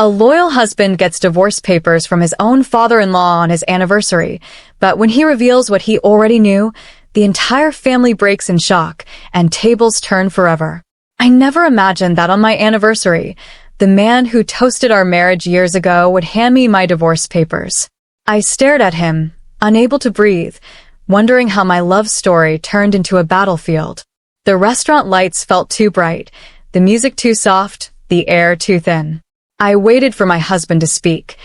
A loyal husband gets divorce papers from his own father-in-law on his anniversary, but when he reveals what he already knew, the entire family breaks in shock, and tables turn forever. I never imagined that on my anniversary, the man who toasted our marriage years ago would hand me my divorce papers. I stared at him, unable to breathe, wondering how my love story turned into a battlefield. The restaurant lights felt too bright, the music too soft, the air too thin. I waited for my husband to speak,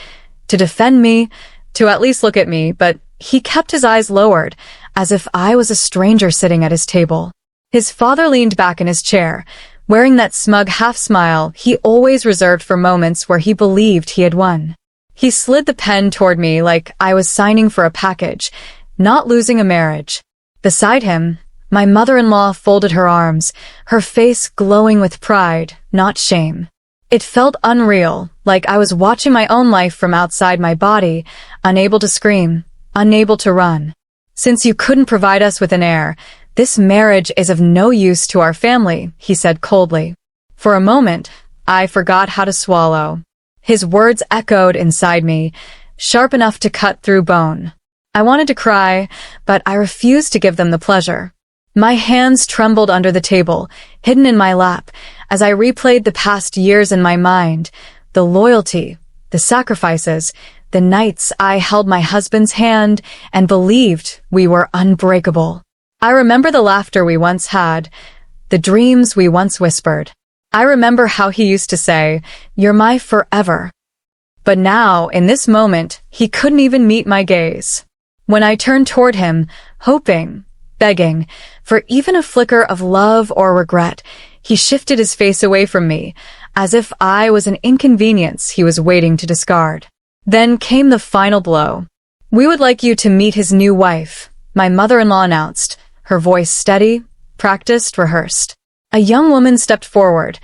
to defend me, to at least look at me, but he kept his eyes lowered, as if I was a stranger sitting at his table. His father leaned back in his chair, wearing that smug half-smile he always reserved for moments where he believed he had won. He slid the pen toward me like I was signing for a package, not losing a marriage. Beside him, my mother-in-law folded her arms, her face glowing with pride, not shame. It felt unreal, like I was watching my own life from outside my body, unable to scream, unable to run. Since you couldn't provide us with an heir, this marriage is of no use to our family, he said coldly. For a moment, I forgot how to swallow. His words echoed inside me, sharp enough to cut through bone. I wanted to cry, but I refused to give them the pleasure. My hands trembled under the table, hidden in my lap, as I replayed the past years in my mind, the loyalty, the sacrifices, the nights I held my husband's hand and believed we were unbreakable. I remember the laughter we once had, the dreams we once whispered. I remember how he used to say, "You're my forever." But now, in this moment, he couldn't even meet my gaze. When I turned toward him, hoping, begging, for even a flicker of love or regret, he shifted his face away from me, as if I was an inconvenience he was waiting to discard. Then came the final blow. "We would like you to meet his new wife," my mother-in-law announced, her voice steady, practiced, rehearsed. A young woman stepped forward,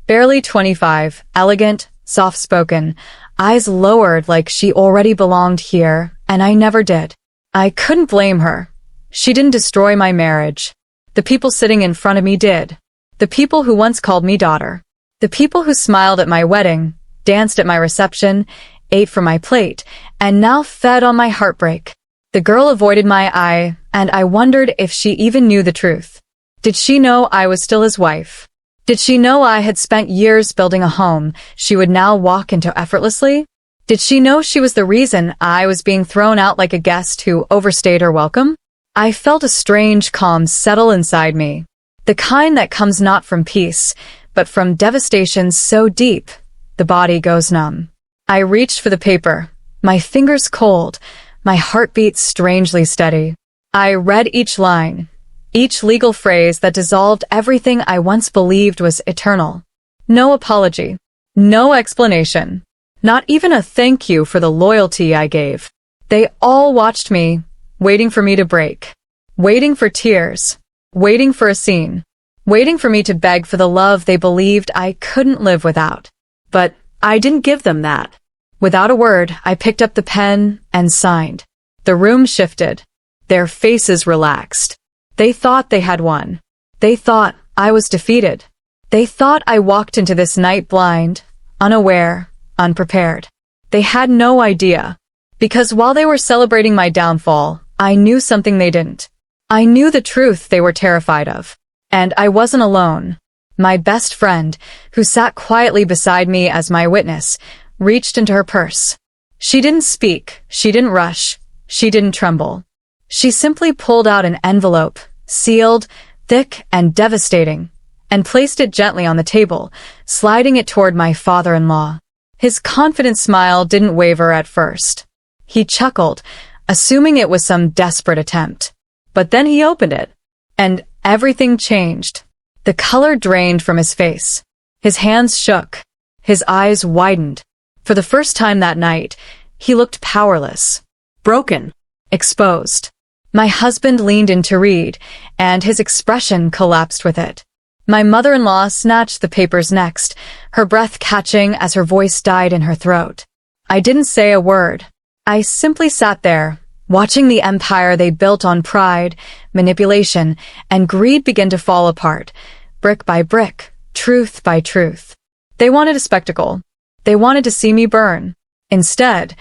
barely 25, elegant, soft-spoken, eyes lowered like she already belonged here, and I never did. I couldn't blame her. She didn't destroy my marriage. The people sitting in front of me did. The people who once called me daughter. The people who smiled at my wedding, danced at my reception, ate from my plate, and now fed on my heartbreak. The girl avoided my eye, and I wondered if she even knew the truth. Did she know I was still his wife? Did she know I had spent years building a home she would now walk into effortlessly? Did she know she was the reason I was being thrown out like a guest who overstayed her welcome? I felt a strange calm settle inside me, the kind that comes not from peace, but from devastation so deep, the body goes numb. I reached for the paper, my fingers cold, my heartbeat strangely steady. I read each line, each legal phrase that dissolved everything I once believed was eternal. No apology, no explanation, not even a thank you for the loyalty I gave. They all watched me, waiting for me to break, waiting for tears, waiting for a scene, waiting for me to beg for the love they believed I couldn't live without. But I didn't give them that. Without a word, I picked up the pen and signed. The room shifted. Their faces relaxed. They thought they had won. They thought I was defeated. They thought I walked into this night blind, unaware, unprepared. They had no idea. Because while they were celebrating my downfall, I knew something they didn't. I knew the truth they were terrified of. And I wasn't alone. My best friend, who sat quietly beside me as my witness, reached into her purse. She didn't speak, she didn't rush, she didn't tremble. She simply pulled out an envelope, sealed, thick and devastating, and placed it gently on the table, sliding it toward my father-in-law. His confident smile didn't waver at first. He chuckled, assuming it was some desperate attempt. But then he opened it, and everything changed. The color drained from his face. His hands shook. His eyes widened. For the first time that night, he looked powerless, broken, exposed. My husband leaned in to read, and his expression collapsed with it. My mother-in-law snatched the papers next, her breath catching as her voice died in her throat. I didn't say a word. I simply sat there, watching the empire they built on pride, manipulation, and greed begin to fall apart, brick by brick, truth by truth. They wanted a spectacle. They wanted to see me burn. Instead,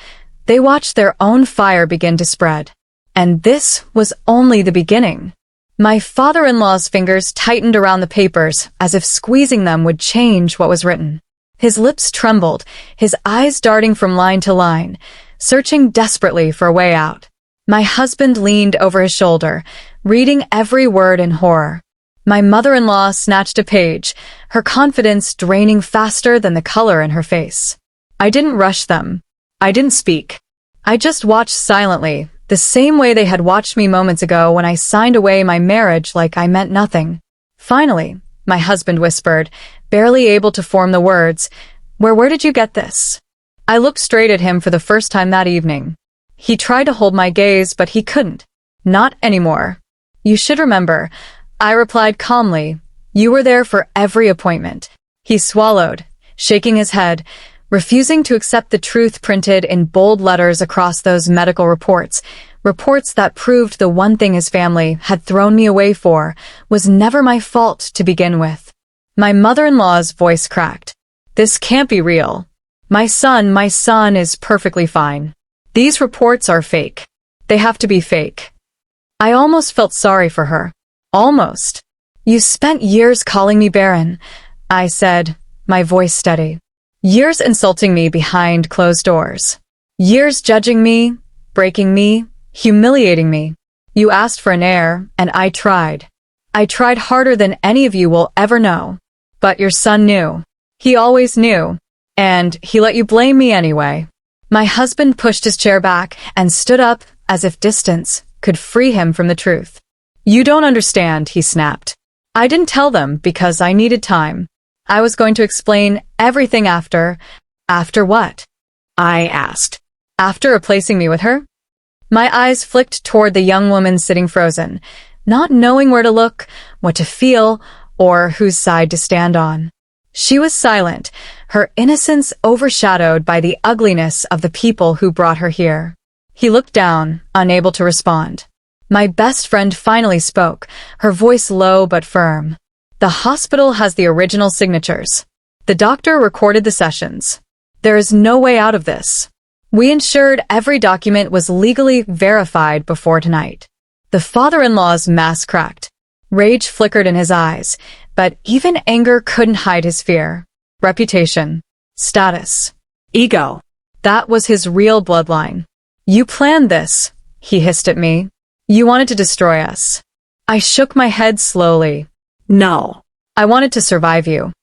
they watched their own fire begin to spread. And this was only the beginning. My father-in-law's fingers tightened around the papers as if squeezing them would change what was written. His lips trembled, his eyes darting from line to line, searching desperately for a way out. My husband leaned over his shoulder, reading every word in horror. My mother-in-law snatched a page, her confidence draining faster than the color in her face. I didn't rush them. I didn't speak. I just watched silently, the same way they had watched me moments ago when I signed away my marriage like I meant nothing. Finally, my husband whispered, barely able to form the words, Where did you get this?" I looked straight at him for the first time that evening. He tried to hold my gaze, but he couldn't. Not anymore. "You should remember," I replied calmly. "You were there for every appointment." He swallowed, shaking his head, refusing to accept the truth printed in bold letters across those medical reports, reports that proved the one thing his family had thrown me away for was never my fault to begin with. My mother-in-law's voice cracked. "This can't be real. My son is perfectly fine. These reports are fake. They have to be fake." I almost felt sorry for her. Almost. "You spent years calling me barren," I said, my voice steady. "Years insulting me behind closed doors. Years judging me, breaking me, humiliating me. You asked for an heir, and I tried. I tried harder than any of you will ever know. But your son knew. He always knew. And he let you blame me anyway." My husband pushed his chair back and stood up as if distance could free him from the truth. "You don't understand," he snapped. "I didn't tell them because I needed time. I was going to explain everything after." "After what?" I asked. "After replacing me with her?" My eyes flicked toward the young woman sitting frozen, not knowing where to look, what to feel, or whose side to stand on. She was silent, her innocence overshadowed by the ugliness of the people who brought her here. He looked down, unable to respond. My best friend finally spoke, her voice low but firm. "The hospital has the original signatures. The doctor recorded the sessions. There is no way out of this. We ensured every document was legally verified before tonight." The father-in-law's mask cracked. Rage flickered in his eyes, but even anger couldn't hide his fear. Reputation, status, ego. That was his real bloodline. "You planned this," he hissed at me. "You wanted to destroy us." I shook my head slowly. "No. I wanted to survive you."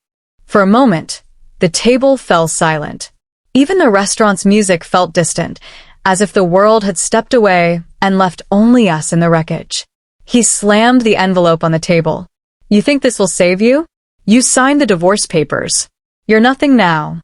For a moment, the table fell silent. Even the restaurant's music felt distant, as if the world had stepped away and left only us in the wreckage. He slammed the envelope on the table. "You think this will save you? You signed the divorce papers. You're nothing now."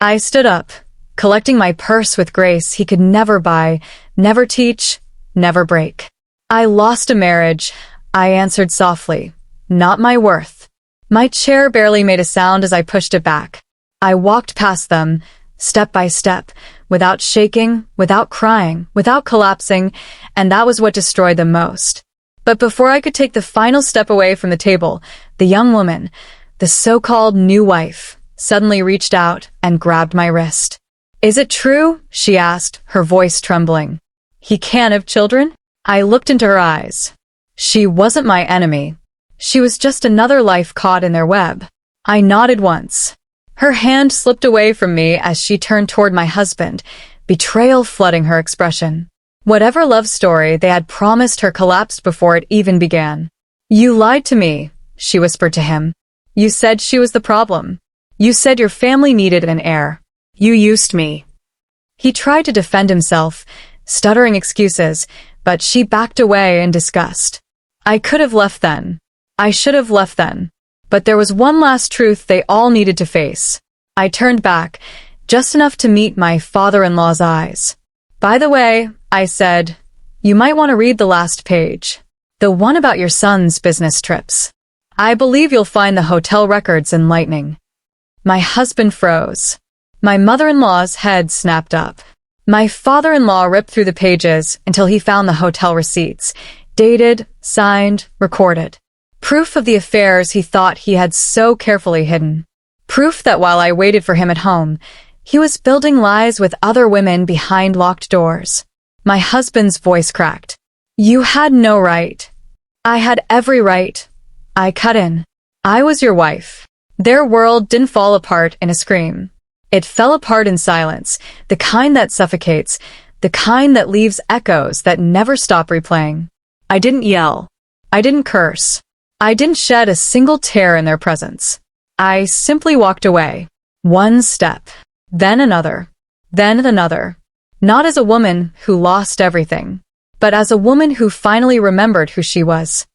I stood up, collecting my purse with grace he could never buy, never teach, never break. "I lost a marriage," I answered softly. "Not my worth." My chair barely made a sound as I pushed it back. I walked past them, step by step, without shaking, without crying, without collapsing, and that was what destroyed them most. But before I could take the final step away from the table, the young woman, the so-called new wife, suddenly reached out and grabbed my wrist. "Is it true?" she asked, her voice trembling. "He can't have children?" I looked into her eyes. She wasn't my enemy. She was just another life caught in their web. I nodded once. Her hand slipped away from me as she turned toward my husband, betrayal flooding her expression. Whatever love story they had promised her collapsed before it even began. "You lied to me," she whispered to him. "You said she was the problem. You said your family needed an heir. You used me." He tried to defend himself, stuttering excuses, but she backed away in disgust. I could have left then. I should have left then. But there was one last truth they all needed to face. I turned back, just enough to meet my father-in-law's eyes. "By the way," I said, "you might want to read the last page. The one about your son's business trips. I believe you'll find the hotel records enlightening." My husband froze. My mother-in-law's head snapped up. My father-in-law ripped through the pages until he found the hotel receipts, dated, signed, recorded. Proof of the affairs he thought he had so carefully hidden. Proof that while I waited for him at home, he was building lies with other women behind locked doors. My husband's voice cracked. You had no right. I had every right. I cut in. I was your wife. Their world didn't fall apart in a scream. It fell apart in silence, the kind that suffocates, the kind that leaves echoes that never stop replaying. I didn't yell. I didn't curse. I didn't shed a single tear in their presence. I simply walked away. One step, then another, then another. Not as a woman who lost everything, but as a woman who finally remembered who she was.